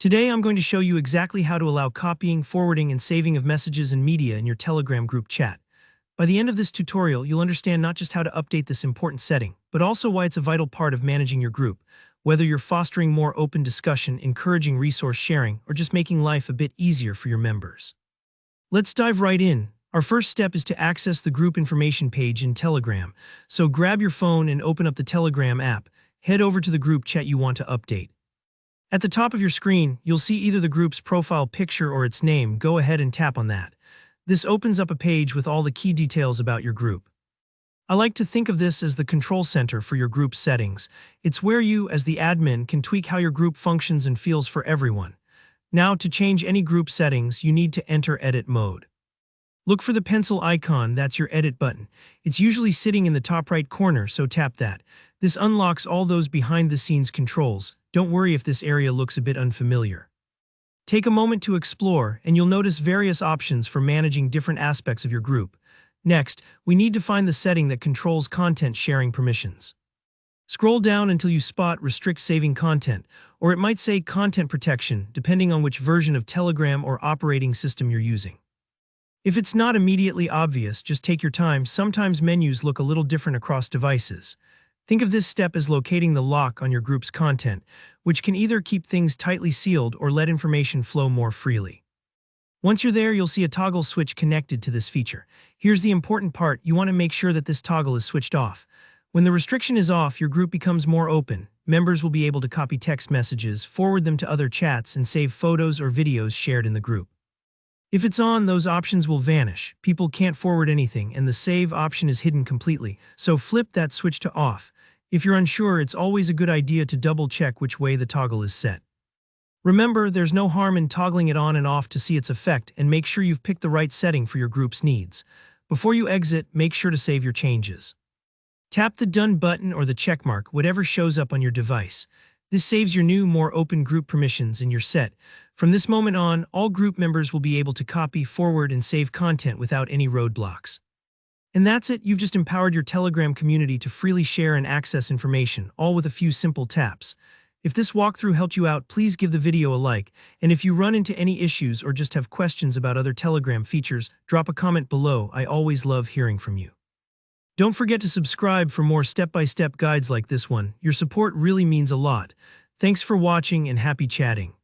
Today I'm going to show you exactly how to allow copying, forwarding, and saving of messages and media in your Telegram group chat. By the end of this tutorial, you'll understand not just how to update this important setting, but also why it's a vital part of managing your group, whether you're fostering more open discussion, encouraging resource sharing, or just making life a bit easier for your members. Let's dive right in. Our first step is to access the group information page in Telegram. So grab your phone and open up the Telegram app. Head over to the group chat you want to update. At the top of your screen, you'll see either the group's profile picture or its name. Go ahead and tap on that. This opens up a page with all the key details about your group. I like to think of this as the control center for your group settings. It's where you, as the admin, can tweak how your group functions and feels for everyone. Now, to change any group settings, you need to enter Edit mode. Look for the pencil icon, that's your Edit button. It's usually sitting in the top right corner, so tap that. This unlocks all those behind-the-scenes controls. Don't worry if this area looks a bit unfamiliar. Take a moment to explore, and you'll notice various options for managing different aspects of your group. Next, we need to find the setting that controls content sharing permissions. Scroll down until you spot Restrict Saving Content, or it might say Content Protection, depending on which version of Telegram or operating system you're using. If it's not immediately obvious, just take your time. Sometimes menus look a little different across devices. Think of this step as locating the lock on your group's content, which can either keep things tightly sealed or let information flow more freely. Once you're there, you'll see a toggle switch connected to this feature. Here's the important part: you want to make sure that this toggle is switched off. When the restriction is off, your group becomes more open. Members will be able to copy text messages, forward them to other chats, and save photos or videos shared in the group. If it's on, those options will vanish. People can't forward anything, and the save option is hidden completely, so flip that switch to off. If you're unsure, it's always a good idea to double-check which way the toggle is set. Remember, there's no harm in toggling it on and off to see its effect, and make sure you've picked the right setting for your group's needs. Before you exit, make sure to save your changes. Tap the Done button or the checkmark, whatever shows up on your device. This saves your new, more open group permissions and you're set. From this moment on, all group members will be able to copy, forward, and save content without any roadblocks. And that's it. You've just empowered your Telegram community to freely share and access information, all with a few simple taps. If this walkthrough helped you out, please give the video a like, and if you run into any issues or just have questions about other Telegram features, drop a comment below. I always love hearing from you. Don't forget to subscribe for more step-by-step guides like this one. Your support really means a lot. Thanks for watching and happy chatting.